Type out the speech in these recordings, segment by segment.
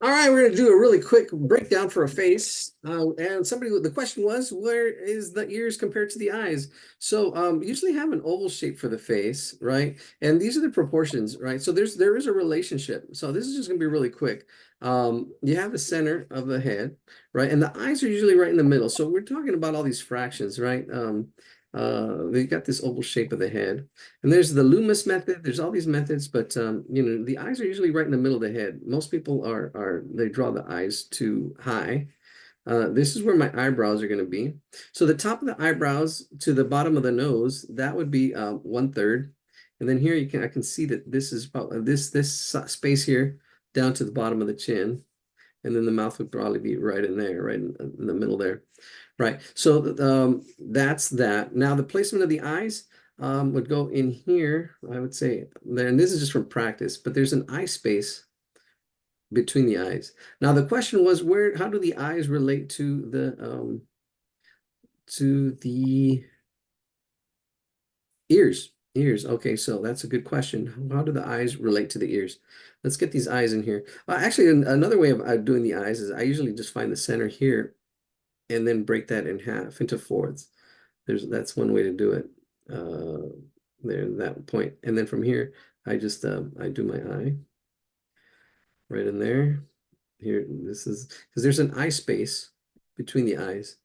All right, we're going to do a really quick breakdown for a face. And the question was, where is the ears compared to the eyes? So usually have an oval shape for the face, right? And these are the proportions, right? So there is a relationship. So this is just going to be really quick. You have the center of the head, right? And the eyes are usually right in the middle. So we're talking about all these fractions, right? They got this oval shape of the head. And there's the Loomis method. There's all these methods, but the eyes are usually right in the middle of the head. Most people they draw the eyes too high. This is where my eyebrows are going to be. So the top of the eyebrows to the bottom of the nose, that would be 1/3. And then here I can see that this is about this space here down to the bottom of the chin. And then the mouth would probably be right in there, right in the middle there. Right. So that's that. Now the placement of the eyes would go in here, I would say there, and this is just from practice, but there's an eye space between the eyes. Now the question was how do the eyes relate to the ears? Ears. Okay, so that's a good question. How do the eyes relate to the ears? Let's get these eyes in here. Actually, another way of doing the eyes is I usually just find the center here and then break that in half into fourths. That's one way to do it. There, that point. And then from here, I just I do my eye right in there. Here, this is because there's an eye space between the eyes.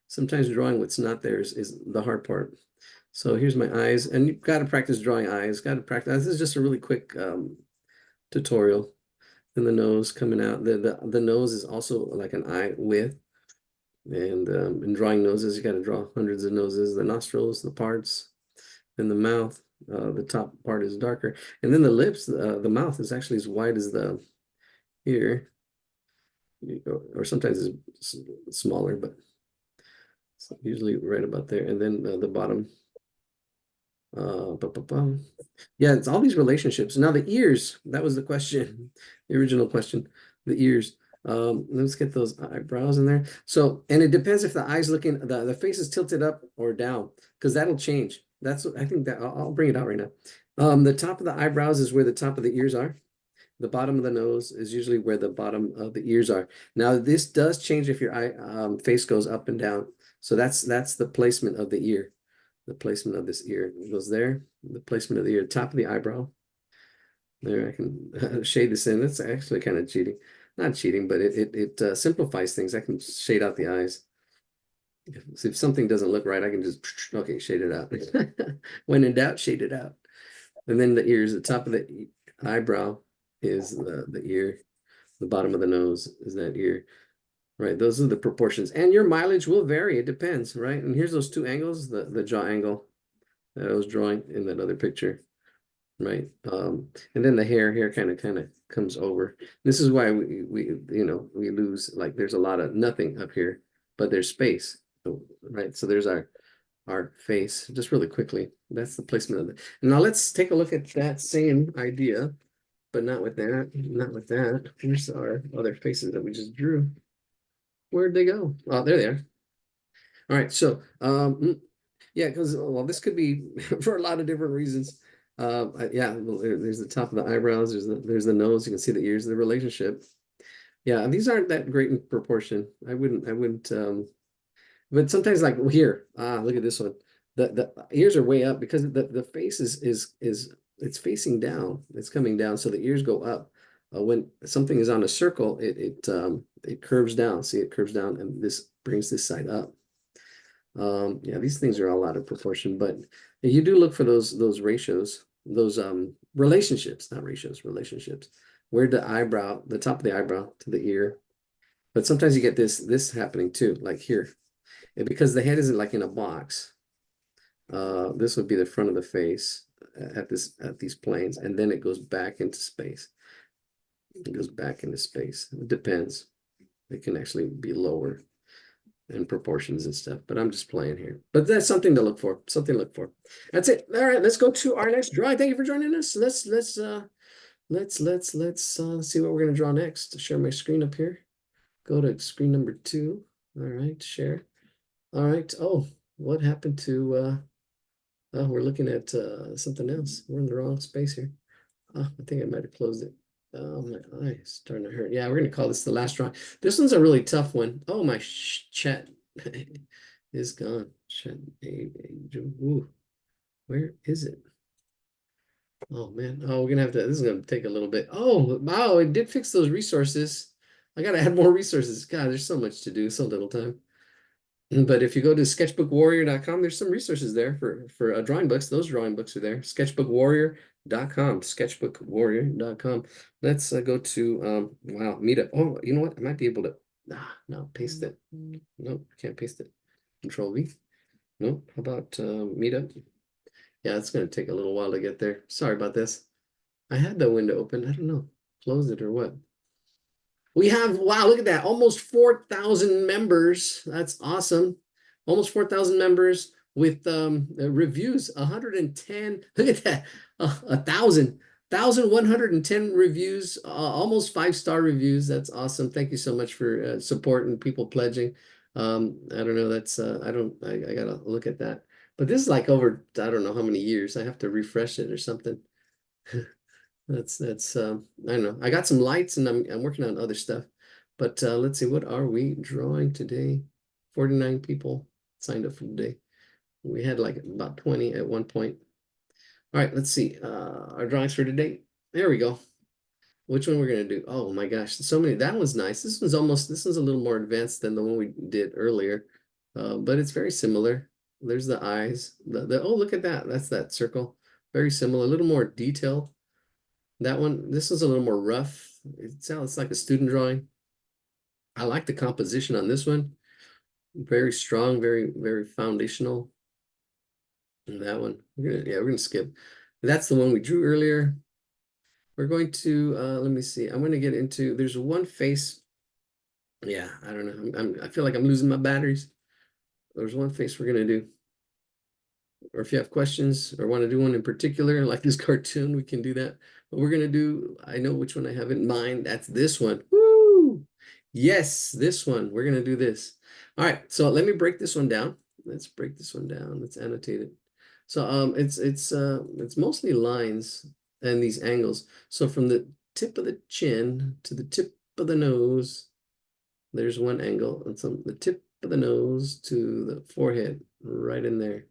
Sometimes drawing what's not there is the hard part. So here's my eyes, and you've got to practice drawing eyes. Got to practice. This is just a really quick tutorial. And the nose coming out. The nose is also like an eye width. And in drawing noses, you got to draw hundreds of noses, the nostrils, the parts, then the mouth. The top part is darker. And then the lips, the mouth is actually as wide as the ear, or sometimes it's smaller, but it's usually right about there. And then the bottom. Yeah, it's all these relationships. Now the ears, that was the question, the original question, the ears. Let's get those eyebrows in there. So, and it depends if the eyes looking, the face is tilted up or down, because that'll change. That's what I think that I'll bring it out right now. The top of the eyebrows is where the top of the ears are. The bottom of the nose is usually where the bottom of the ears are. Now, this does change if your face goes up and down. So that's the placement of the ear. The placement of this ear it goes there. The placement of the ear, top of the eyebrow. There, I can shade this in. That's actually kind of cheating. Not cheating, but it simplifies things. I can shade out the eyes. If something doesn't look right, I can just, okay, shade it out. When in doubt, shade it out. And then the ears, the top of the eyebrow is the ear. The bottom of the nose is that ear. Right, those are the proportions. And your mileage will vary. It depends, right? And here's those two angles, the jaw angle that I was drawing in that other picture, right? And then the hair kind of comes over. This is why we lose, like there's a lot of nothing up here, but there's space, right? So there's our face, just really quickly. That's the placement of it. Now let's take a look at that same idea, but not with that, not with that. Here's our other faces that we just drew. Where'd they go? Oh, there they are. All right, so yeah, because well, this could be for a lot of different reasons. Yeah, well, there's the top of the eyebrows, there's the nose, you can see the ears, the relationship. Yeah, these aren't that great in proportion. I wouldn't but sometimes like here, look at this one. The ears are way up because the face is it's facing down, it's coming down, so the ears go up. When something is on a circle, it curves down. See, it curves down, and this brings this side up. Yeah, these things are all out of proportion, but you do look for those ratios, those relationships, not ratios, relationships. Where the top of the eyebrow to the ear. But sometimes you get this happening too, like here. And because the head isn't like in a box, this would be the front of the face at these planes, and then it goes back into space. It goes back into space. It depends. It can actually be lower in proportions and stuff, but I'm just playing here. But that's something to look for. Something to look for. That's it. All right, let's go to our next drawing. Thank you for joining us. Let's see what we're gonna draw next. Share my screen up here. Go to screen number 2. All right, share. All right. Oh, what happened to oh, we're looking at something else. We're in the wrong space here. I think I might have closed it. Oh, my eye is starting to hurt. Yeah, we're gonna call this the last drawing. This one's a really tough one. Oh, my chat is gone. Chat, ooh, where is it? Oh man. Oh, we're gonna have to. This is gonna take a little bit. Oh, wow! It did fix those resources. I gotta add more resources. God, there's so much to do, so little time. But if you go to sketchbookwarrior.com, there's some resources there for drawing books. Those drawing books are there. Sketchbookwarrior.com, sketchbookwarrior.com. Let's go to wow, Meetup. Oh, you know what? I might be able to no, paste it. Nope, can't paste it. Control V. Nope. How about Meetup? Yeah, it's gonna take a little while to get there. Sorry about this. I had the window open. I don't know. Close it or what? We have, wow, look at that. Almost 4,000 members. That's awesome. Almost 4,000 members with reviews, 110. Look at that. 1,110 reviews, almost 5-star reviews. That's awesome. Thank you so much for support and people pledging. I don't know. That's I gotta look at that. But this is like over, I don't know how many years. I have to refresh it or something. That's I don't know. I got some lights and I'm working on other stuff. But let's see, what are we drawing today? 49 people signed up for today. We had like about 20 at one point. All right, let's see. Our drawings for today. There we go. Which one we're gonna do? Oh my gosh, so many. That one's nice. This one's a little more advanced than the one we did earlier. But it's very similar. There's the eyes. The oh, look at that. That's that circle. Very similar, a little more detail. That one, this is a little more rough. It sounds like a student drawing. I like the composition on this one. Very strong, very, very foundational. And that one, we're gonna skip. That's the one we drew earlier. We're going to let me see. I'm gonna get into there's one face. Yeah, I don't know. I feel like I'm losing my batteries. There's one face we're gonna do. Or if you have questions or want to do one in particular, like this cartoon, we can do that. But we're gonna do, I know which one I have in mind. That's this one. Woo! Yes, this one. We're gonna do this. All right, so let me break this one down. Let's break this one down. Let's annotate it. So it's mostly lines and these angles. So from the tip of the chin to the tip of the nose, there's one angle, and from the tip of the nose to the forehead, right in there.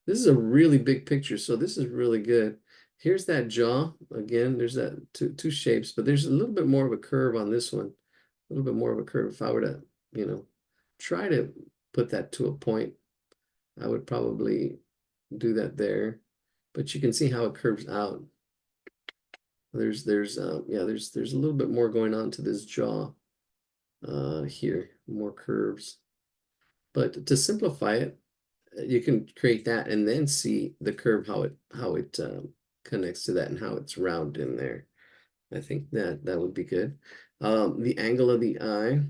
This is a really big picture, so this is really good. Here's that jaw. Again, there's that two shapes, but there's a little bit more of a curve on this one. A little bit more of a curve. If I were to, try to put that to a point, I would probably do that there. But you can see how it curves out. There's a little bit more going on to this jaw here, more curves. But to simplify it, you can create that and then see the curve, how it connects to that and how it's round in there. I think that would be good. The angle of the eye.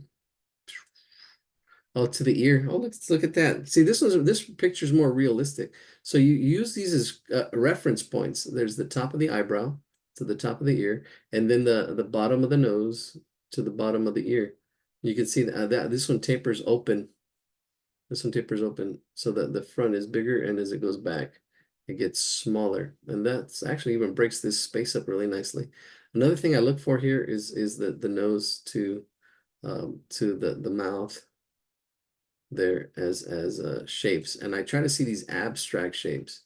Oh, to the ear. Oh, let's look at that. See, this picture is more realistic. So you use these as reference points. There's the top of the eyebrow to the top of the ear, and then the bottom of the nose to the bottom of the ear. You can see that this one tapers open. This one tapers open so that the front is bigger, and as it goes back, it gets smaller. And that's actually even breaks this space up really nicely. Another thing I look for here is the nose to the mouth there as shapes. And I try to see these abstract shapes.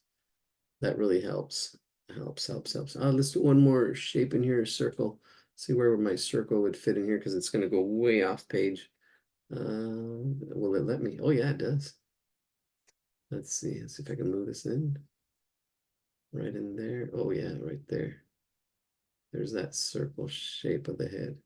That really helps. Helps. Let's do one more shape in here, a circle. See where my circle would fit in here because it's going to go way off page. Will it let me? Oh yeah, it does. Let's see if I can move this in. Right in there. Oh yeah, right there. There's that circle shape of the head.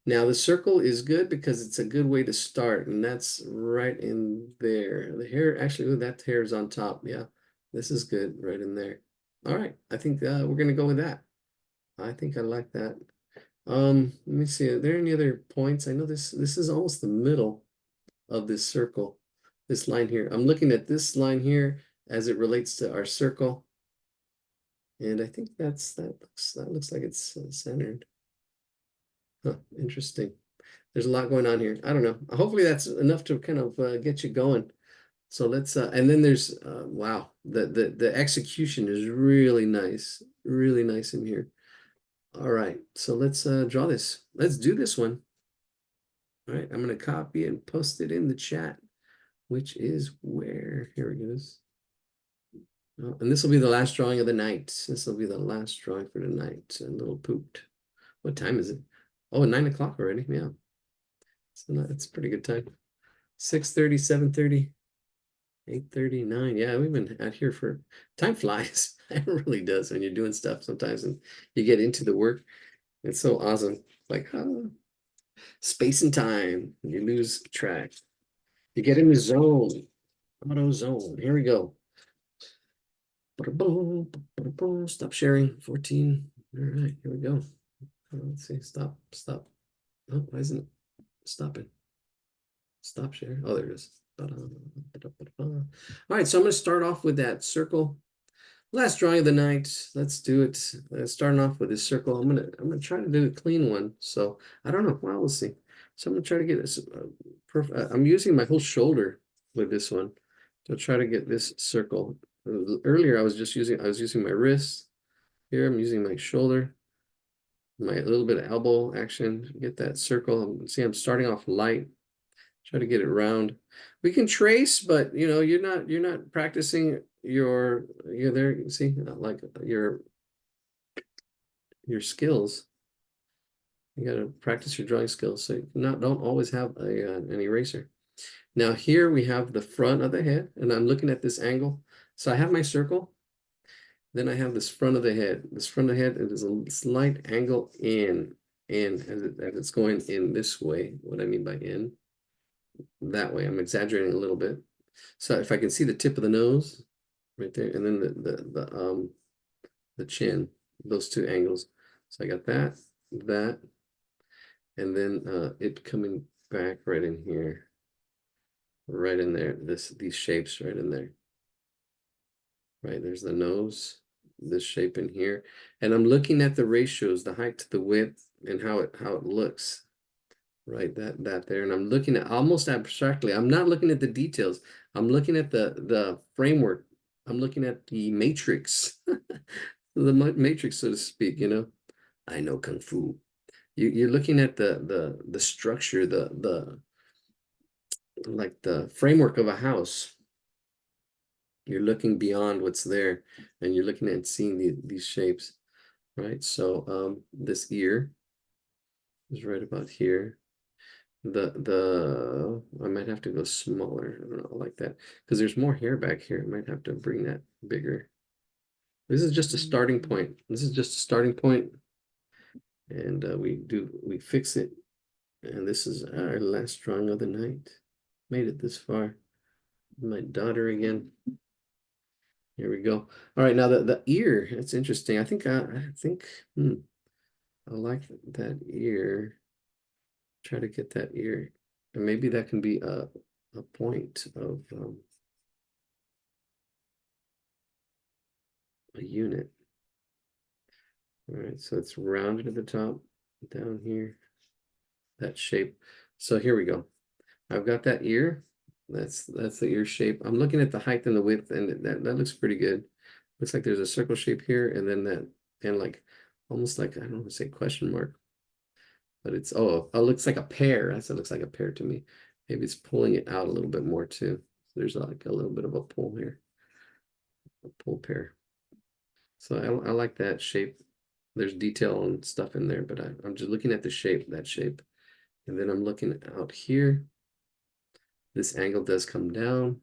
Now the circle is good because it's a good way to start, and that's right in there. The hair, actually, ooh, that hair is on top. Yeah, this is good right in there. All right, I think we're gonna go with that. I think I like that. Let me see. Are there any other points? I know this is almost the middle of this circle, this line here. I'm looking at this line here as it relates to our circle, and I think that looks like it's centered. Huh, interesting. There's a lot going on here. I don't know. Hopefully that's enough to kind of get you going. So let's and then there's wow, the execution is really nice in here. All right, so let's draw this. Let's do this one. All right, I'm gonna copy and post it in the chat, which is where here it goes. Oh, and this will be the last drawing of the night. This will be the last drawing for the night. A little pooped. What time is it? Oh, 9 o'clock already. Yeah, so it's a pretty good time. 6:30, 7:30. 8:39. Yeah, we've been out here for time flies. It really does when you're doing stuff sometimes and you get into the work. It's so awesome. Like space and time. You lose track. You get in the zone. Auto zone. Here we go. Stop sharing. 14. All right, here we go. Let's see. Stop. Stop. Oh, why isn't it stopping? Stop share. Oh, there it is. All right, so I'm going to start off with that circle. Last drawing of the night. Let's do it. Starting off with this circle. I'm gonna try to do a clean one. So I don't know. Well, we'll see. So I'm gonna try to get this perfect. I'm using my whole shoulder with this one to try to get this circle. Earlier I was using my wrist. Here I'm using my shoulder, my little bit of elbow action. Get that circle. See, I'm starting off light. Try to get it round. We can trace, but you're not practicing you're there, you see, like your skills. You got to practice your drawing skills. So you don't always have an eraser. Now here we have the front of the head, and I'm looking at this angle. So I have my circle. Then I have this front of the head. This front of the head, it is a slight angle in as it's going in this way. What I mean by in, that way. I'm exaggerating a little bit. So if I can see the tip of the nose right there, and then the chin, those two angles. So I got that, and then it coming back right in here, right in there. These shapes right in there. Right, there's the nose, this shape in here. And I'm looking at the ratios, the height to the width, and how it looks. Right, that there. And I'm looking at almost abstractly. I'm not looking at the details. I'm looking at the framework. I'm looking at the matrix. The matrix, so to speak, I know Kung Fu. You're looking at the structure, the like the framework of a house. You're looking beyond what's there, and you're looking at seeing these shapes, right? So this ear is right about here. The I might have to go smaller. I don't know, like that, because there's more hair back here. I might have to bring that bigger. This is just a starting point. This is just a starting point, and we fix it. And this is our last drawing of the night. Made it this far. My daughter again. Here we go. All right, now the ear. It's interesting. I like that ear. Try to get that ear, and maybe that can be a point of a unit. All right, so it's rounded at the top, down here, that shape. So here we go. I've got that ear. That's the ear shape. I'm looking at the height and the width, and that looks pretty good. Looks like there's a circle shape here, and then that, and like almost like, I don't want to say question mark, but it looks like a pear. It looks like a pear to me. Maybe it's pulling it out a little bit more too. So there's like a little bit of a pull here, a pull pear. So I like that shape. There's detail and stuff in there, but I'm just looking at the shape, that shape. And then I'm looking out here. This angle does come down.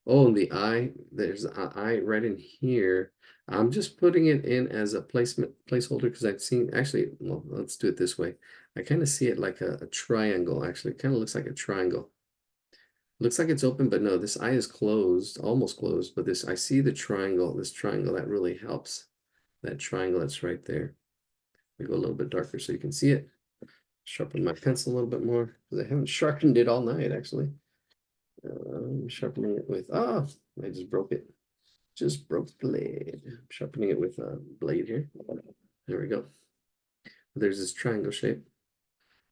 Oh, and the eye, there's an eye right in here. I'm just putting it in as a placeholder because I've seen, actually, well, let's do it this way. I kind of see it like a triangle, actually. It kind of looks like a triangle. Looks like it's open, but no, this eye is closed, almost closed, but I see the triangle, this triangle, that really helps. That triangle that's right there. I go a little bit darker so you can see it. Sharpen my pencil a little bit more because I haven't sharpened it all night, actually. I'm sharpening it with, I just broke it. Just broke the blade. I'm sharpening it with a blade here. There we go. There's this triangle shape.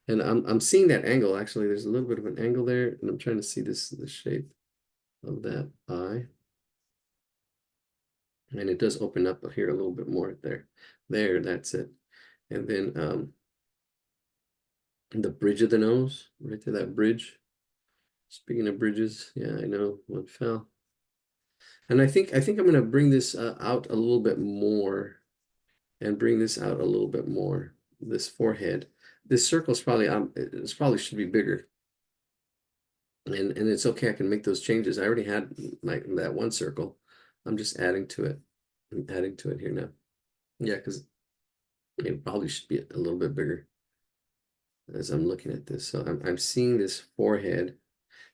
And I'm seeing that angle, actually. There's a little bit of an angle there, and I'm trying to see this shape. of that eye. And it does open up here a little bit more there. There, that's it. And then the bridge of the nose, right to that bridge. Speaking of bridges, yeah, I know one fell. And I think I'm gonna bring this out a little bit more and bring this out a little bit more. This forehead. This circle's probably it's probably should be bigger. And it's okay, I can make those changes. I already had that one circle. I'm just adding to it. I'm adding to it here now. Yeah, because it probably should be a little bit bigger as I'm looking at this. So I'm seeing this forehead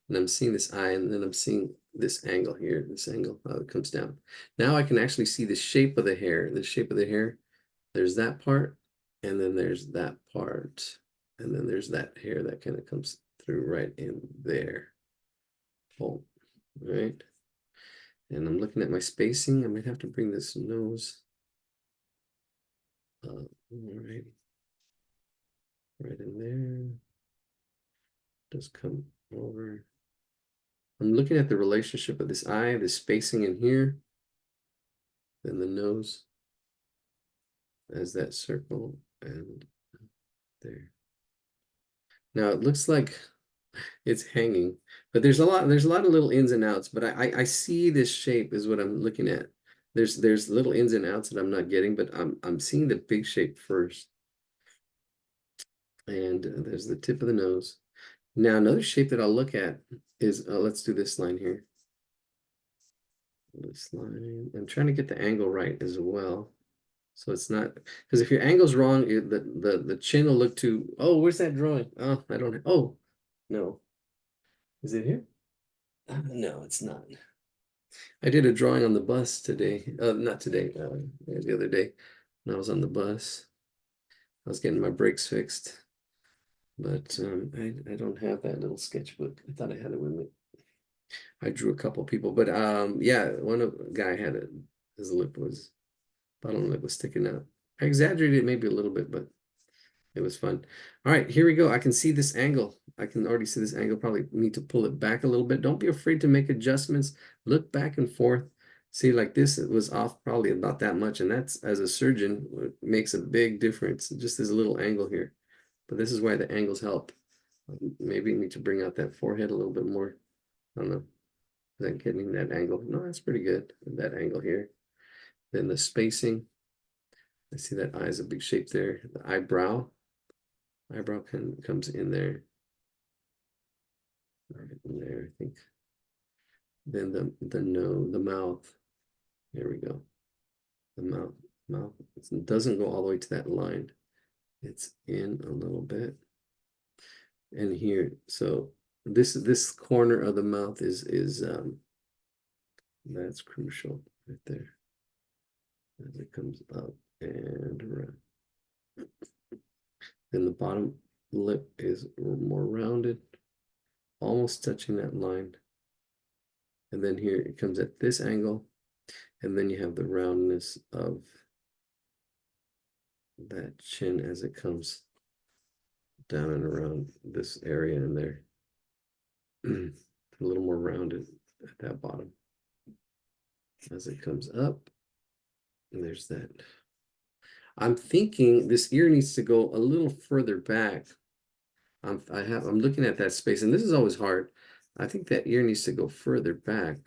and I'm seeing this eye, and then I'm seeing this angle here, this angle, how it comes down. Now I can actually see the shape of the hair. The shape of the hair, there's that part, and then there's that part, and then there's that hair that kind of comes through right in there. Oh, right. And I'm looking at my spacing. I might have to bring this nose all right, right in there. Just come over. I'm looking at the relationship of this eye, the spacing in here, then the nose as that circle, and there. Now it looks like it's hanging, but there's a lot of little ins and outs, but I see this shape is what I'm looking at. There's little ins and outs that I'm not getting, but I'm seeing the big shape first. And there's the tip of the nose. Now another shape that I'll look at is let's do this line here. This line. I'm trying to get the angle right as well. So it's not, because if your angle's wrong, the chin will look too, oh, where's that drawing? Oh, I don't, oh, no. Is it here? No, it's not. I did a drawing on the bus today. Not today, the other day when I was on the bus. I was getting my brakes fixed, but I don't have that little sketchbook. I thought I had it with me. I drew a couple people, but yeah, one of the guy had it. His lip was, bottom lip was sticking out. I exaggerated it maybe a little bit, but it was fun. All right, here we go. I can see this angle. I can already see this angle. Probably need to pull it back a little bit. Don't be afraid to make adjustments. Look back and forth. See, like this, it was off probably about that much. And that's, as a surgeon, it makes a big difference. Just this little angle here. But this is why the angles help. Maybe you need to bring out that forehead a little bit more. I don't know. Is that getting that angle? No, that's pretty good. That angle here. Then the spacing. I see that eye is a big shape there. The eyebrow. Eyebrow comes in there. Right in there, I think. Then the mouth. There we go. The mouth. It doesn't go all the way to that line. It's in a little bit. And here, so this corner of the mouth is that's crucial right there. As it comes up and around. Then the bottom lip is more rounded, almost touching that line. And then here it comes at this angle, and then you have the roundness of that chin as it comes down and around this area in there. A little more rounded at that bottom. As it comes up, and there's that. I'm thinking this ear needs to go a little further back. I'm looking at that space, and this is always hard. I think that ear needs to go further back.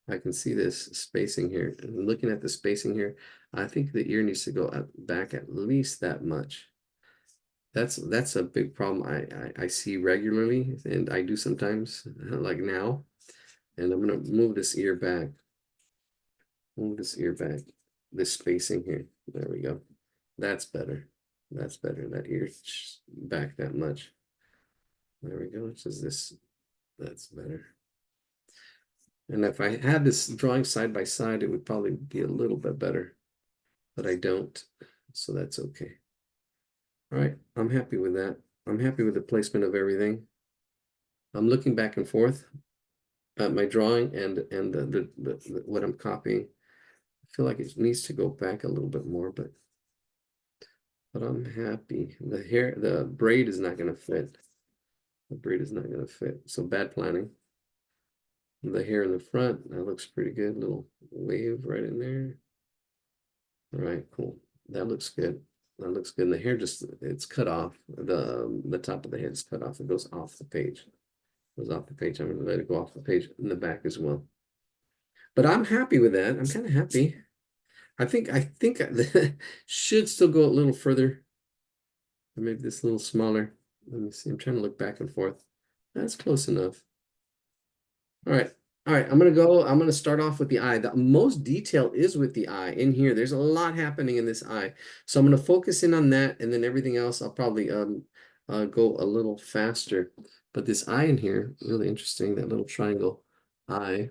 I can see this spacing here. And looking at the spacing here, I think the ear needs to go back at least that much. That's a big problem I see regularly, and I do sometimes, like now. And I'm gonna move this ear back. Move this ear back. This spacing here. There we go. That's better. That's better. That ear back that much. There we go. It's just this. That's better. And if I had this drawing side by side, it would probably be a little bit better, but I don't, so that's okay. All right, I'm happy with that. I'm happy with the placement of everything. I'm looking back and forth at my drawing and the what I'm copying. I feel like it needs to go back a little bit more, but I'm happy. The braid is not going to fit. The braid is not going to fit. So bad planning. The hair in the front, that looks pretty good. Little wave right in there. All right, cool. That looks good. That looks good. And the hair just, it's cut off. The top of the head is cut off. It goes off the page. It goes off the page. I'm gonna let it go off the page in the back as well. But I'm happy with that. I'm kind of happy. I think should still go a little further. Or maybe this a little smaller. Let me see. I'm trying to look back and forth. That's close enough. All right. All right. I'm gonna start off with the eye. The most detail is with the eye in here. There's a lot happening in this eye. So I'm gonna focus in on that, and then everything else I'll probably go a little faster. But this eye in here, really interesting, that little triangle eye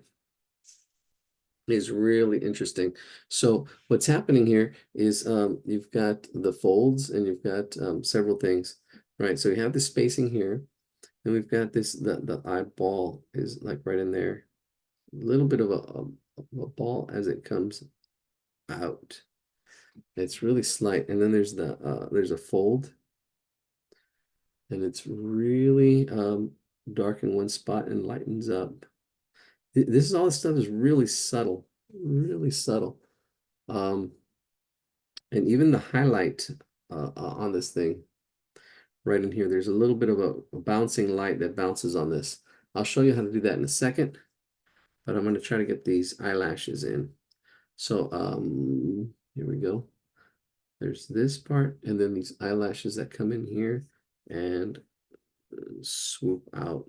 is really interesting. So what's happening here is you've got the folds and you've got several things, right? So you have the spacing here, and we've got this, the eyeball is like right in there. A little bit of a ball as it comes out. It's really slight. And then there's a fold, and it's really dark in one spot and lightens up. This is all this stuff is really subtle, really subtle. Um, and even the highlight on this thing right in here, there's a little bit of a bouncing light that bounces on this. I'll show you how to do that in a second, but I'm going to try to get these eyelashes in. So here we go. There's this part, and then these eyelashes that come in here and swoop out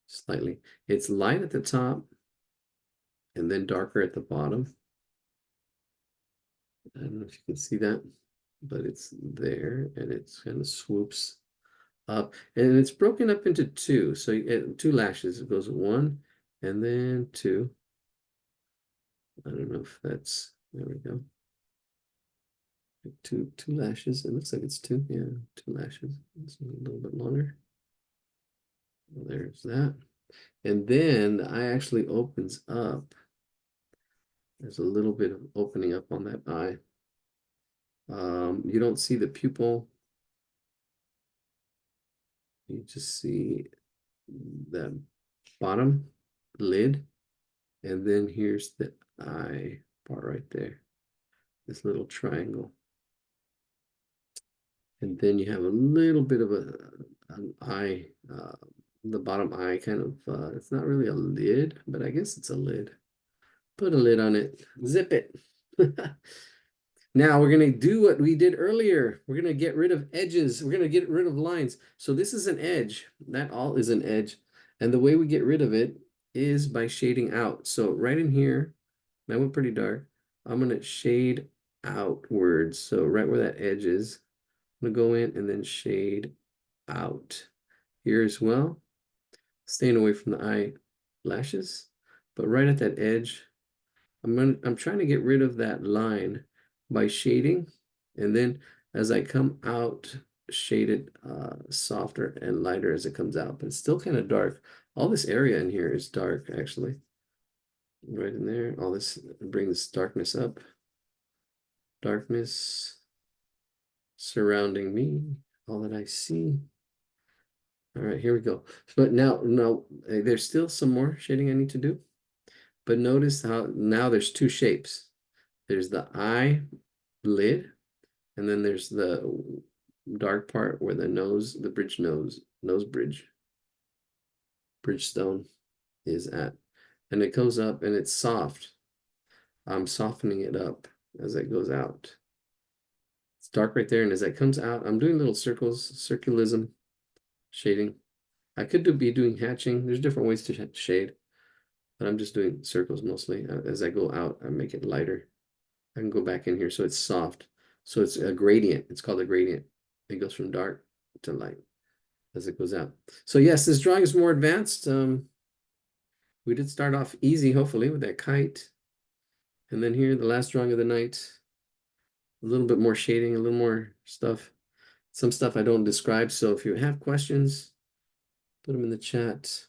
slightly. It's light at the top and then darker at the bottom. I don't know if you can see that, but it's there, and it kind of swoops up, and it's broken up into two. So two lashes. It goes one and then two. I don't know if that's, there we go. Two lashes. It looks like it's two. Yeah, two lashes. It's a little bit longer. Well, there's that. And then the eye actually opens up. There's a little bit of opening up on that eye. You don't see the pupil. You just see that bottom lid. And then here's the eye part right there. This little triangle. And then you have a little bit of an eye, the bottom eye kind of, it's not really a lid, but I guess it's a lid. Put a lid on it, zip it. Now we're going to do what we did earlier. We're going to get rid of edges. We're going to get rid of lines. So this is an edge. That all is an edge. And the way we get rid of it is by shading out. So right in here, that went pretty dark. I'm going to shade outwards. So right where that edge is, I'm going to go in and then shade out here as well. Staying away from the eyelashes, but right at that edge, I'm trying to get rid of that line by shading, and then as I come out, shade it softer and lighter as it comes out, but it's still kind of dark. All this area in here is dark, actually. Right in there, all this brings darkness up. Darkness surrounding me, all that I see. All right, here we go. But now, there's still some more shading I need to do. But notice how now there's two shapes. There's the eye lid, and then there's the dark part where the nose, the bridge bridge stone is at. And it goes up and it's soft. I'm softening it up as it goes out. It's dark right there, and as it comes out, I'm doing little circles, circulism, shading. I could be doing hatching. There's different ways to shade, but I'm just doing circles mostly. As I go out, I make it lighter. I can go back in here so it's soft. So it's a gradient. It's called a gradient. It goes from dark to light as it goes out. So yes, this drawing is more advanced. We did start off easy, hopefully, with that kite. And then here, the last drawing of the night, a little bit more shading, a little more stuff. Some stuff I don't describe. So if you have questions, put them in the chat.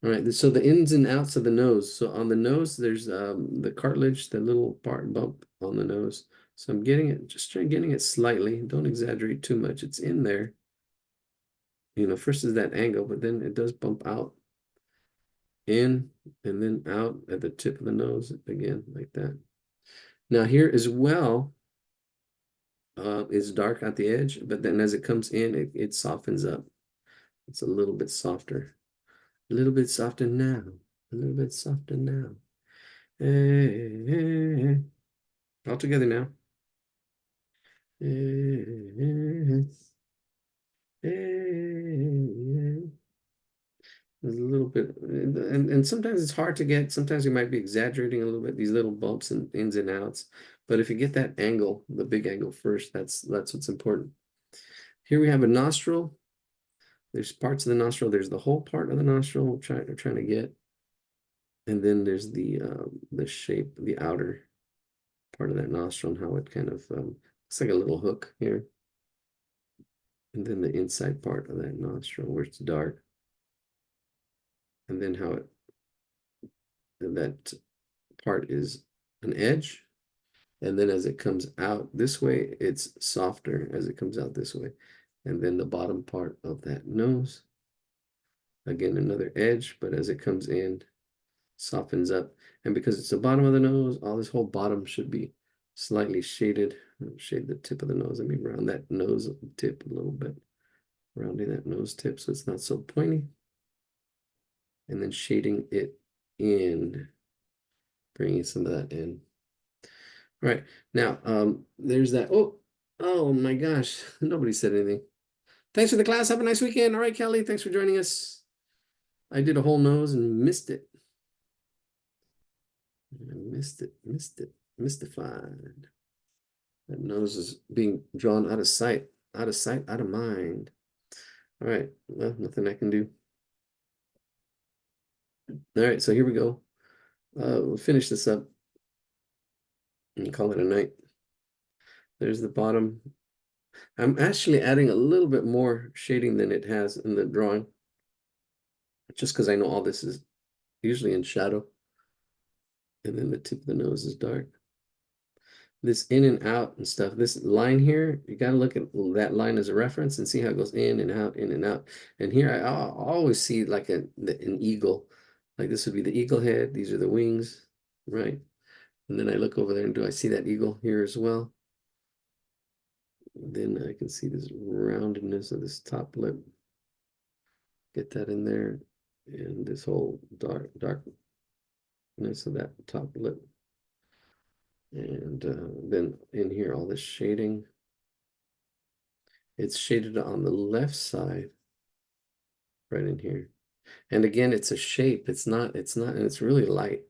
All right, so the ins and outs of the nose. So on the nose, there's the cartilage, the little part bump on the nose. So I'm getting it, just getting it slightly. Don't exaggerate too much. It's in there. You know, first is that angle, but then it does bump out. in and then out at the tip of the nose again, like that. Now here as well, it's dark at the edge, but then as it comes in, it softens up. It's a little bit softer. A little bit softer now. A little bit softer now. Hey, hey, hey. All together now. Hey, hey, hey, hey. There's a little bit, and sometimes it's hard to get. Sometimes you might be exaggerating a little bit, these little bumps and ins and outs. But if you get that angle, the big angle first, that's what's important. Here we have a nostril. There's parts of the nostril. There's the whole part of the nostril we're trying to get. And then there's the shape, the outer part of that nostril and how it kind of looks like a little hook here. And then the inside part of that nostril where it's dark. And then how that part is an edge. And then as it comes out this way, it's softer as it comes out this way. And then the bottom part of that nose, again, another edge, but as it comes in, softens up. And because it's the bottom of the nose, all this whole bottom should be slightly shaded. Shade the tip of the nose. Let me round that nose tip a little bit. Rounding that nose tip so it's not so pointy. And then shading it in, bringing some of that in. All right, now there's that. Oh my gosh, nobody said anything. Thanks for the class. Have a nice weekend. All right, Kelly, thanks for joining us. I did a whole nose and missed it. I missed it, mystified. That nose is being drawn out of sight, out of mind. All right, well, nothing I can do. All right, so here we go. We'll finish this up and call it a night. There's the bottom. I'm actually adding a little bit more shading than it has in the drawing, just because I know all this is usually in shadow. And then the tip of the nose is dark. This in and out and stuff, this line here, you got to look at that line as a reference and see how it goes in and out, in and out. And here I always see like an eagle. Like this would be the eagle head. These are the wings, right? And then I look over there and do I see that eagle here as well? Then I can see this roundedness of this top lip. Get that in there. And this whole darkness of that top lip. And then in here, all this shading. It's shaded on the left side, right in here. And again, it's a shape. It's not, and it's really light.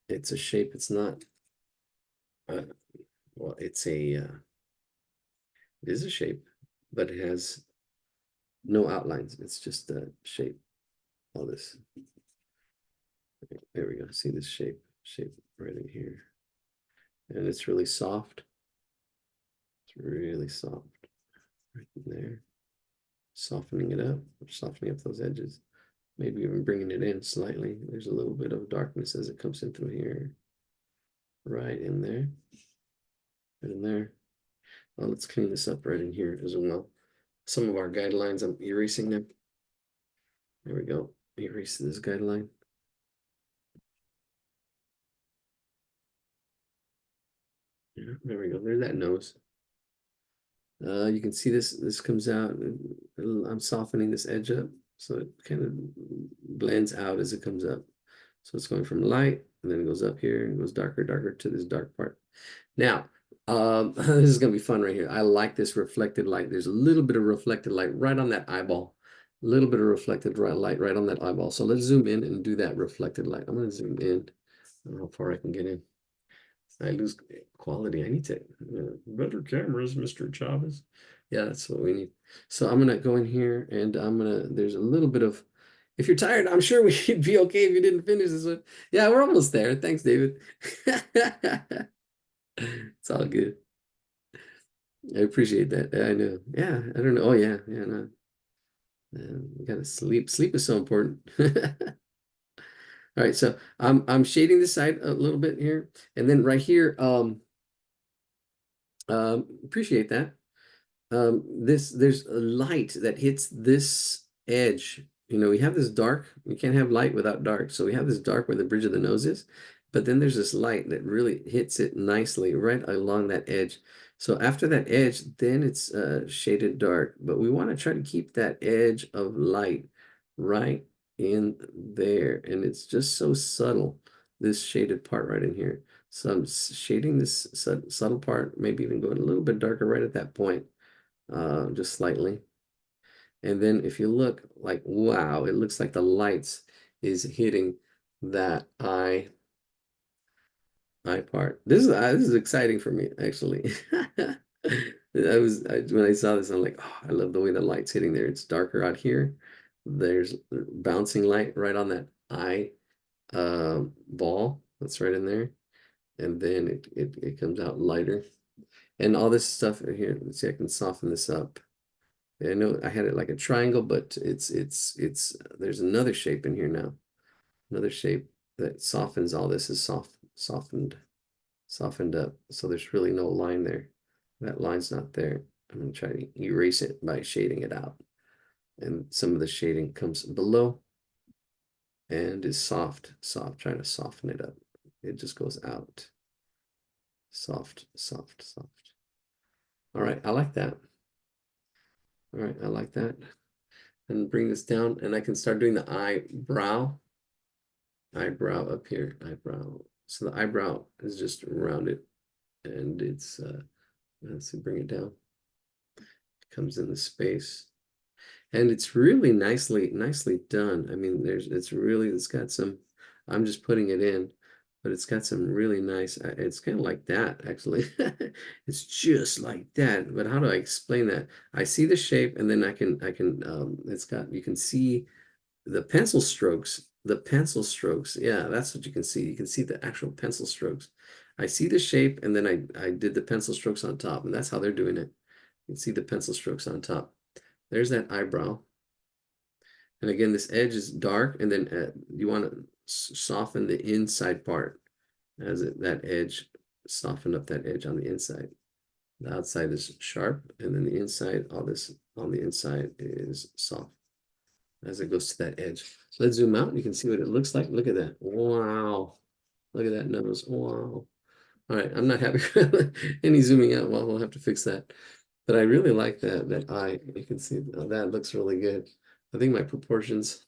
It's a shape. It's not, well, it is a shape, but it has no outlines. It's just a shape, all this. There we go. See this shape right in here. And it's really soft. It's really soft right in there. Softening it up, softening up those edges. Maybe even bringing it in slightly. There's a little bit of darkness as it comes in through here. Right in there. Right in there. Well, let's clean this up right in here as well. Some of our guidelines, I'm erasing them. There we go. Erase this guideline. Yeah, there we go. There's that nose. You can see this comes out. I'm softening this edge up so it kind of blends out as it comes up. So it's going from light and then it goes up here and goes darker to this dark part. Now, this is going to be fun right here. I like this reflected light. There's a little bit of reflected light right on that eyeball. A little bit of reflected light right on that eyeball. So let's zoom in and do that reflected light. I'm going to zoom in. I don't know how far I can get in. I lose quality. I need to better cameras, Mr. Chavez. Yeah, that's what we need. So I'm gonna go in here and there's a little bit of, if you're tired, I'm sure we'd be okay if you didn't finish this one. Yeah, we're almost there. Thanks, David. It's all good. I appreciate that. I know. Yeah, I don't know. Oh yeah, yeah, no. You gotta sleep. Sleep is so important. All right, so I'm shading this side a little bit here, and then right here, appreciate that. There's a light that hits this edge we have this dark, you can't have light without dark. So we have this dark where the bridge of the nose is, but then there's this light that really hits it nicely right along that edge. So after that edge, then it's shaded dark, but we want to try to keep that edge of light right in there. And it's just so subtle, this shaded part right in here. So I'm shading this subtle part, maybe even going a little bit darker right at that point, just slightly. And then if you look, like, wow, it looks like the lights is hitting that eye part. This is exciting for me, actually. When I saw this, I'm like, oh, I love the way the light's hitting there. It's darker out here. There's bouncing light right on that eye ball that's right in there. And then it comes out lighter. And all this stuff here, let's see, I can soften this up. I know I had it like a triangle, but it's there's another shape in here now. Another shape that softens all this is softened up. So there's really no line there. That line's not there. I'm gonna try to erase it by shading it out. And some of the shading comes below and is soft, trying to soften it up. It just goes out. Soft, soft, soft. All right, I like that. All right, I like that. And bring this down, and I can start doing the eyebrow up here, eyebrow. So the eyebrow is just rounded, and it's let's see, bring it down. It comes in the space, and it's really nicely done. I mean, it's got some. I'm just putting it in, but it's got some really nice. It's kind of like that actually. It's just like that. But how do I explain that? I see the shape, and then I can. It's got, you can see the pencil strokes, yeah, that's what you can see. You can see the actual pencil strokes. I see the shape, and then I did the pencil strokes on top, and that's how they're doing it. You can see the pencil strokes on top. There's that eyebrow. And again, this edge is dark, and then you want to soften the inside part that edge, soften up that edge on the inside. The outside is sharp, and then the inside, all this on the inside is soft as it goes to that edge. So let's zoom out and you can see what it looks like. Look at that. Wow. Look at that nose. Wow. All right, I'm not happy with any zooming out. Well, we'll have to fix that. But I really like that eye. You can see that looks really good. I think my proportions,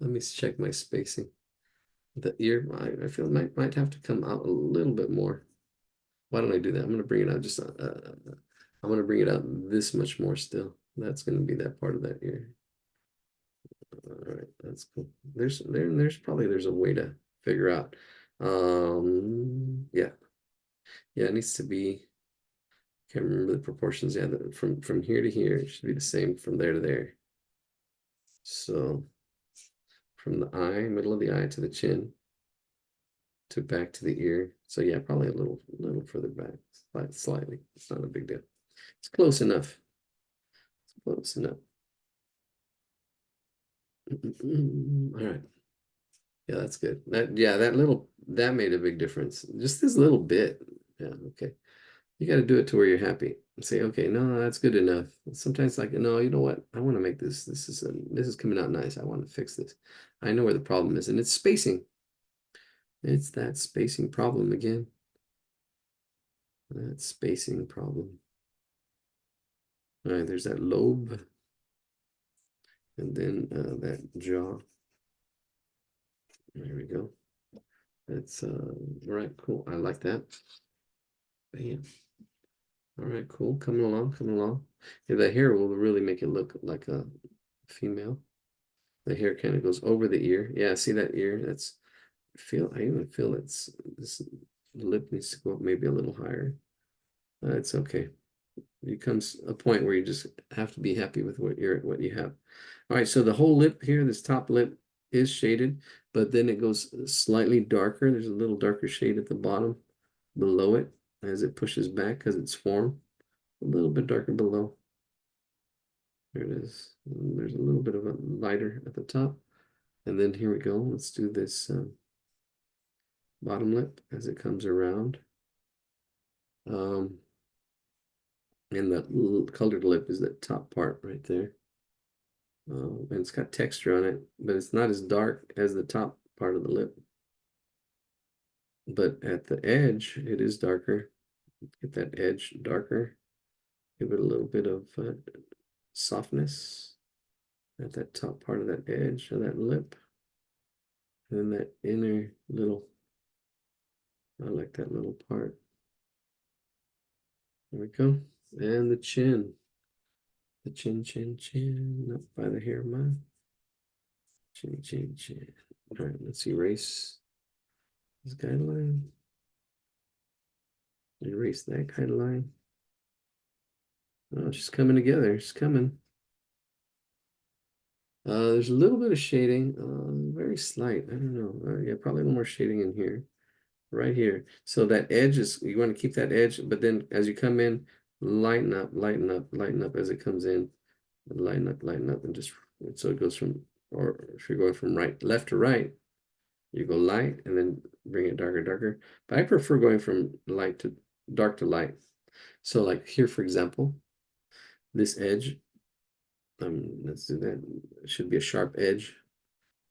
let me check my spacing. The ear, I feel might have to come out a little bit more. Why don't I do that? I'm gonna bring it out I'm gonna bring it out this much more still. That's gonna be that part of that ear. All right, that's cool. There's a way to figure out. Yeah, it needs to be. Can't remember the proportions. Yeah, from here to here, it should be the same from there to there. So from the eye, middle of the eye to the chin, to back to the ear. So yeah, probably a little further back, slightly. It's not a big deal. It's close enough. It's close enough. All right. Yeah, that's good. That made a big difference. Just this little bit. Yeah, okay. You got to do it to where you're happy and say, okay, no, that's good enough. Sometimes like, no, you know what? I want to make this. This is coming out nice. I want to fix this. I know where the problem is, and it's spacing. It's that spacing problem again. That spacing problem. All right, there's that lobe, and then that jaw. There we go. That's all right, cool. I like that. Bam. All right, cool. Coming along, coming along. Yeah, the hair will really make it look like a female. The hair kind of goes over the ear. Yeah, see that ear? I even feel this lip needs to go up maybe a little higher. It's okay. It comes a point where you just have to be happy with what you have. All right, so the whole lip here, this top lip is shaded, but then it goes slightly darker. There's a little darker shade at the bottom below it as it pushes back because it's formed. A little bit darker below. There it is. And there's a little bit of a lighter at the top. And then here we go. Let's do this bottom lip as it comes around. And the colored lip is that top part right there. And it's got texture on it, but it's not as dark as the top part of the lip. But at the edge, it is darker. Get that edge darker. Give it a little bit of softness at that top part of that edge of that lip. And then that inner little, I like that little part. There we go. And the chin. The chin, chin, chin. Up by the hair line. Chin, chin, chin. All right, let's erase this guideline. Erase that guideline. Oh, it's just coming together. It's coming. There's a little bit of shading, very slight. I don't know. Yeah, probably a little more shading in here, right here. So that edge is, you want to keep that edge, but then as you come in, lighten up, lighten up, lighten up as it comes in. Lighten up, and just so it goes from, or if you're going from left to right, you go light and then bring it darker, darker. But I prefer going from light to dark to light. So like here, for example, this edge, let's do that. It should be a sharp edge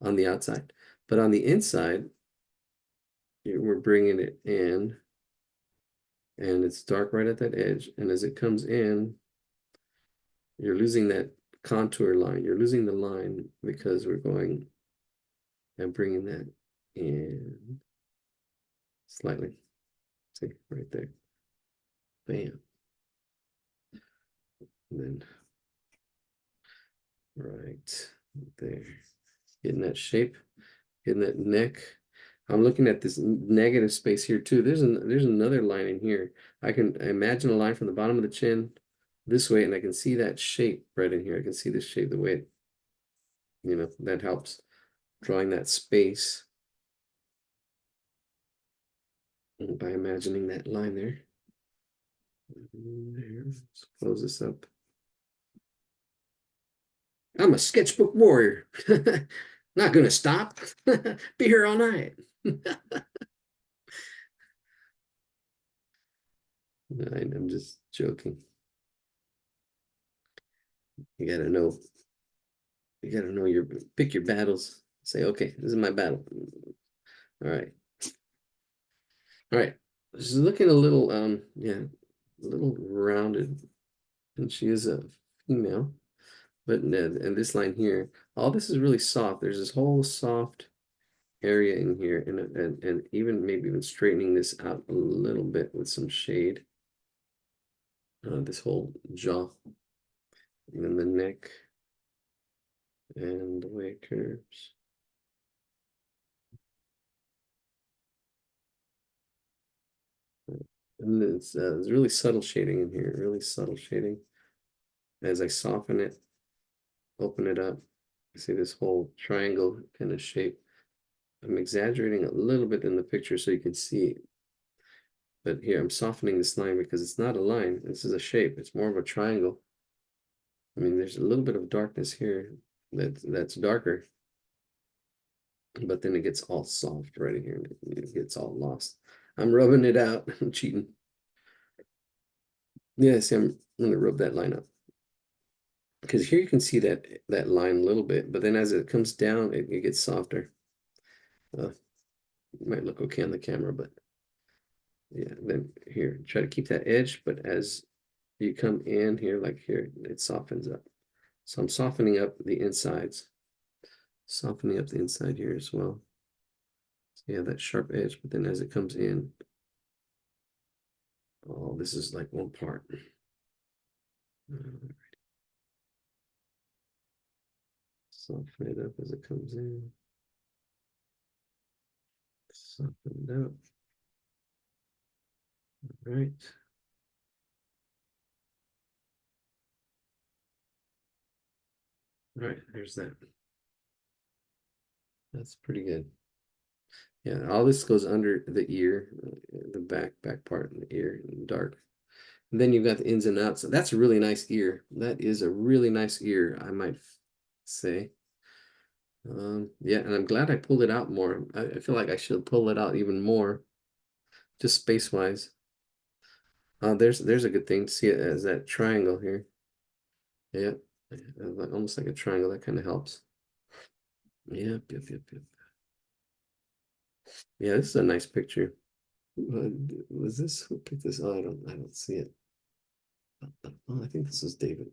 on the outside, but on the inside, we're bringing it in, and it's dark right at that edge. And as it comes in, you're losing that contour line. You're losing the line because we're going and bringing that in slightly. See, right there. Bam. And then right there. Getting that shape, getting that neck. I'm looking at this negative space here too. There's another line in here. I can imagine a line from the bottom of the chin this way, and I can see that shape right in here. I can see this shape, the way it, that helps drawing that space by imagining that line there. There, let's close this up. I'm a sketchbook warrior. Not gonna stop. Be here all night. I'm just joking. You gotta know. You gotta know your pick your battles. Say, okay, this is my battle. All right. All right. She's looking a little yeah, a little rounded. And she is a female. But and this line here, all this is really soft. There's this whole soft area in here, and even maybe even straightening this out a little bit with some shade. This whole jaw, and then the neck, and the way it curves. And it's really subtle shading in here, really subtle shading. As I soften it, open it up, you see this whole triangle kind of shape. I'm exaggerating a little bit in the picture so you can see. But here I'm softening this line because it's not a line. This is a shape. It's more of a triangle. I mean, there's a little bit of darkness here that's darker. But then it gets all soft right in here. It gets all lost. I'm rubbing it out. I'm cheating. Yeah, see, I'm gonna rub that line up. Because here you can see that line a little bit, but then as it comes down, it gets softer. It might look okay on the camera, but yeah, then here, try to keep that edge, but as you come in here, like here, it softens up. So I'm softening up the insides, softening up the inside here as well. So you have that sharp edge, but then as it comes in, oh, this is like one part. Soften it up as it comes in. Soften it up. All right. All right, there's that. That's pretty good. Yeah, all this goes under the ear, the back part of the ear, dark. And then you've got the ins and outs. So that's a really nice ear. That is a really nice ear, I might say. Yeah, and I'm glad I pulled it out more. I feel like I should pull it out even more, just space-wise. There's a good thing to see it as that triangle here. Yeah, Almost like a triangle. That kind of helps. Yep. Yeah, this is a nice picture. Was this who picked this? Oh, I don't see it. Oh, I think this is David.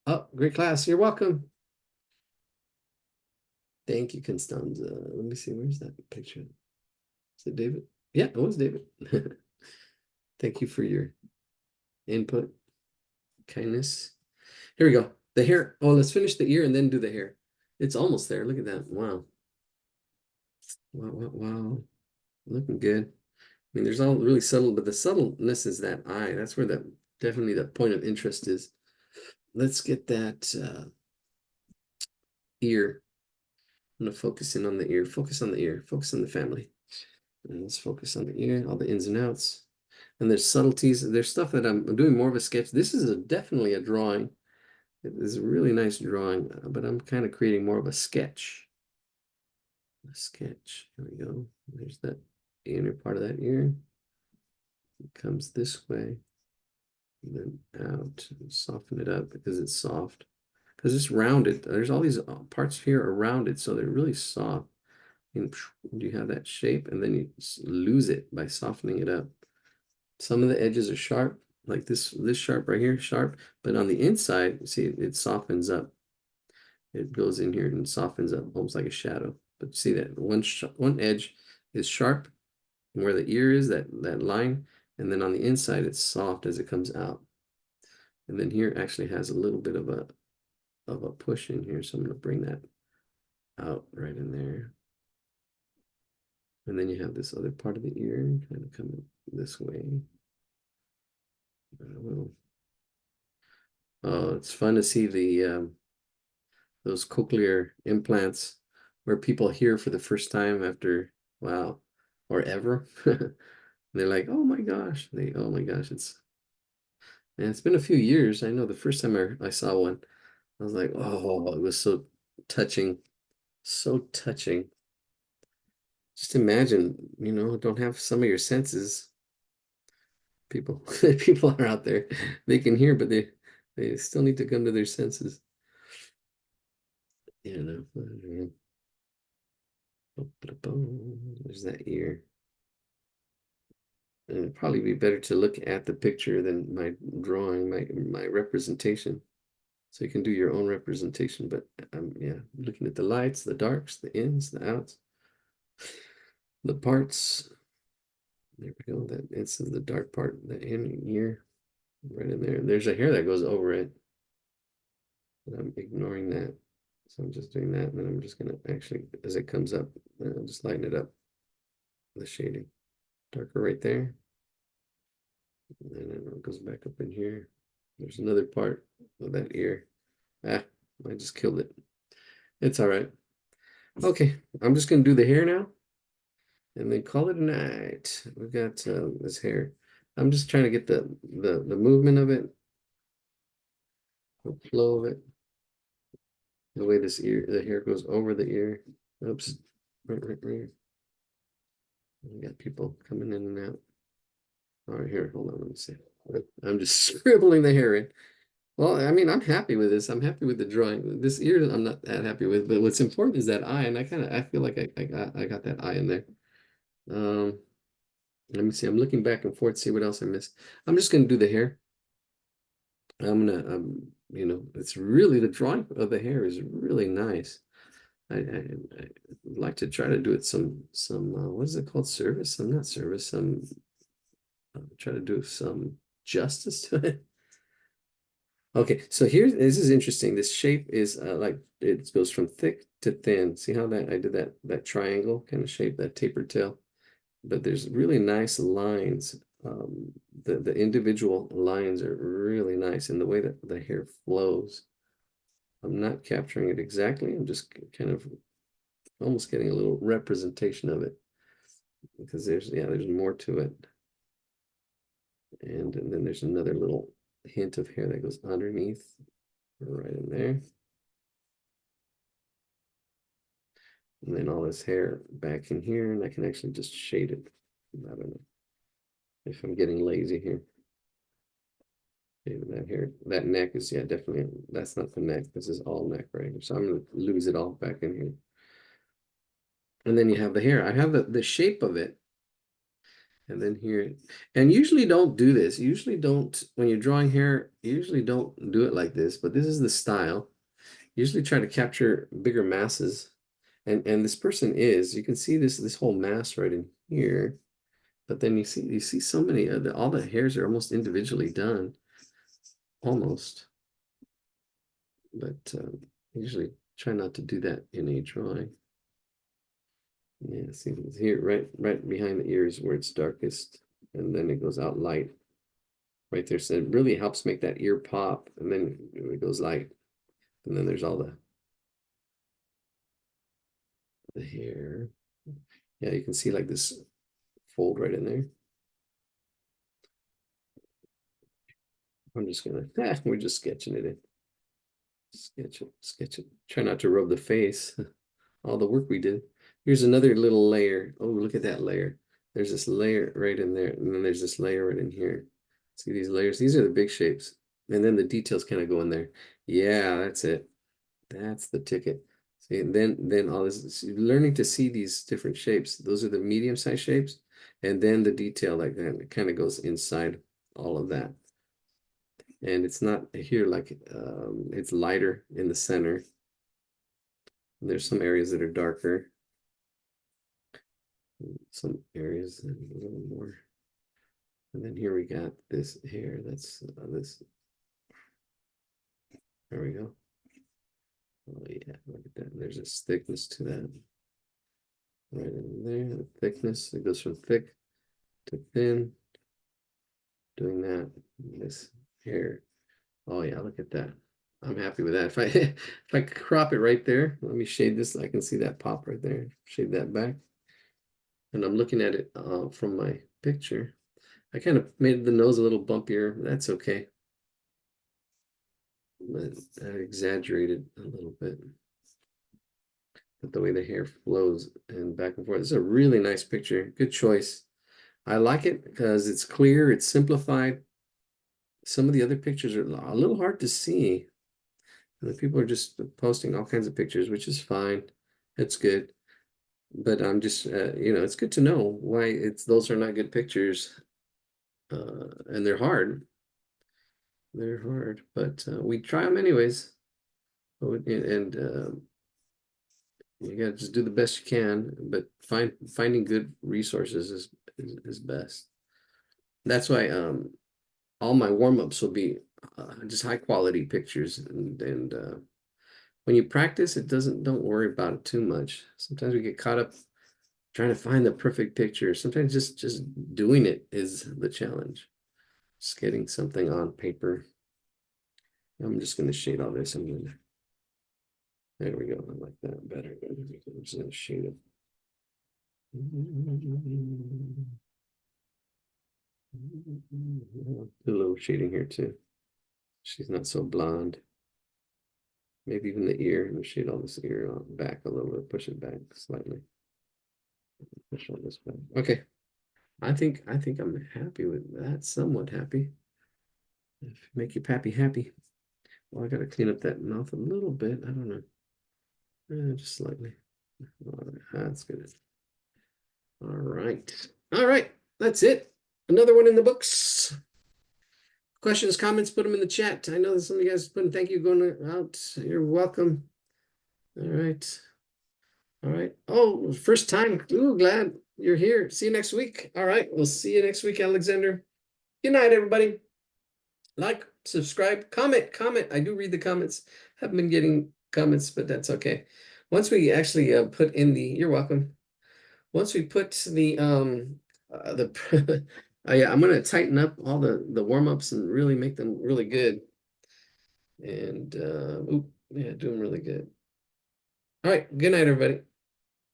Oh, great class. You're welcome. Thank you, Constanza. Let me see. Where's that picture? Is it David? Yeah, it was David. Thank you for your input, kindness. Here we go. The hair. Oh, let's finish the ear and then do the hair. It's almost there. Look at that. Wow. Wow. Looking good. I mean, there's all really subtle, but the subtleness is that eye. That's where the definitely the point of interest is. Let's get that ear. I'm gonna focus in on the ear. Focus on the ear. Focus on the family. And let's focus on the ear, all the ins and outs. And there's subtleties. There's stuff that I'm doing more of a sketch. This is definitely a drawing. It is a really nice drawing, but I'm kind of creating more of a sketch. A sketch. Here we go. There's that inner part of that ear. It comes this way, and then out. And soften it up because it's soft. Because it's rounded. There's all these parts here are rounded, so they're really soft. And you have that shape, and then you lose it by softening it up. Some of the edges are sharp, like this sharp right here, sharp, but on the inside, see, it softens up. It goes in here and softens up, almost like a shadow. But see that one edge is sharp, where the ear is, that line, and then on the inside, it's soft as it comes out. And then here actually has a little bit of a push in here, so I'm going to bring that out right in there. And then you have this other part of the ear kind of coming this way. Oh, it's fun to see those cochlear implants where people hear for the first time after, wow, or ever. They're like, oh my gosh, oh my gosh, and it's been a few years. I know the first time I saw one, I was like, oh, it was so touching, so touching. Just imagine, don't have some of your senses. People, people are out there, they can hear, but they still need to come to their senses. You know. There's that ear. And it'd probably be better to look at the picture than my drawing, my representation. So you can do your own representation, but yeah, looking at the lights, the darks, the ins, the outs, the parts. There we go. That it's the dark part, the in ear, right in there. There's a hair that goes over it, but I'm ignoring that. So I'm just doing that, and then I'm just gonna actually, as it comes up, just lighten it up, the shading. Darker right there. And then it goes back up in here. There's another part of that ear. Ah, I just killed it. It's all right. Okay, I'm just gonna do the hair now and then call it a night. We've got this hair. I'm just trying to get the movement of it, the flow of it, the way the hair goes over the ear. Oops, right. We got people coming in and out. All right, here, hold on, let me see. I'm just scribbling the hair in. Well, I mean, I'm happy with this. I'm happy with the drawing. This ear, I'm not that happy with, but what's important is that eye, and I feel like I got that eye in there. Um, Let me see. I'm looking back and forth, see what else I missed. I'm just gonna do the hair. I'm gonna, it's really the drawing of the hair is really nice. I like to try to do it some what is it called? Service? I'm not service. Some try to do some justice to it. Okay, so here, this is interesting. This shape is like it goes from thick to thin. See how that I did that triangle kind of shape, that tapered tail? But there's really nice lines. The individual lines are really nice in the way that the hair flows. I'm not capturing it exactly. I'm just kind of almost getting a little representation of it because there's more to it. And then there's another little hint of hair that goes underneath right in there. And then all this hair back in here, and I can actually just shade it. I don't know if I'm getting lazy here. Even that hair, that neck is, yeah, definitely, that's not the neck. This is all neck right here. So I'm gonna lose it all back in here. And then you have the hair. I have the shape of it. And then here, and usually don't do this. Usually don't, when you're drawing hair, usually don't do it like this, but this is the style. Usually try to capture bigger masses. And this person is, you can see this whole mass right in here. But then you see so many of all the hairs are almost individually done. Almost. But usually try not to do that in a drawing. Yeah, see here, right behind the ears where it's darkest, and then it goes out light right there. So it really helps make that ear pop, and then it goes light, and then there's all the hair. Yeah, you can see like this fold right in there. I'm just gonna, we're just sketching it in. Sketch it. Try not to rub the face. All the work we did. Here's another little layer. Oh, look at that layer. There's this layer right in there, and then there's this layer right in here. See these layers? These are the big shapes. And then the details kind of go in there. Yeah, that's it. That's the ticket. See, and then all this learning to see these different shapes. Those are the medium-sized shapes, and then the detail like that. It kind of goes inside all of that. And it's not here like it's lighter in the center. There's some areas that are darker. Some areas a little more. And then here we got this here. That's this. There we go. Oh yeah, look at that. There's this thickness to that. Right in there, the thickness. It goes from thick to thin. Doing that. This hair. Oh yeah, look at that. I'm happy with that. If I if I crop it right there, let me shade this. I can see that pop right there. Shade that back. And I'm looking at it from my picture. I kind of made the nose a little bumpier. That's okay. But I exaggerated a little bit. But the way the hair flows and back and forth. This is a really nice picture. Good choice. I like it because it's clear, it's simplified. Some of the other pictures are a little hard to see. And the people are just posting all kinds of pictures, which is fine. It's good. But I'm just, it's good to know why those are not good pictures. And they're hard. They're hard, but we try them anyways. And you gotta just do the best you can, but finding good resources is best. That's why all my warm-ups will be just high quality pictures, and when you practice, don't worry about it too much. Sometimes we get caught up trying to find the perfect picture. Sometimes just doing it is the challenge. Just getting something on paper. I'm just going to shade all this. There we go. I like that better. I'm just going to shade it. Do a little shading here too. She's not so blonde. Maybe even the ear. I'm going to shade all this ear back a little bit. Push it back slightly. Push all this back. Okay. I think I'm happy with that. Somewhat happy. Make you pappy happy. Well, I gotta clean up that mouth a little bit. I don't know. Just slightly. All right, that's good. All right. All right. That's it. Another one in the books. Questions, comments, put them in the chat. I know that some of you guys putting thank you going out. You're welcome. All right. All right. Oh, first time. Ooh, glad you're here. See you next week. All right. We'll see you next week, Alexander. Good night, everybody. Like, subscribe, comment. I do read the comments. Haven't been getting comments, but that's okay. Once we actually put in the, you're welcome. Once we put the yeah, I'm gonna tighten up all the warm-ups and really make them really good. And yeah, do them really good. All right, good night, everybody.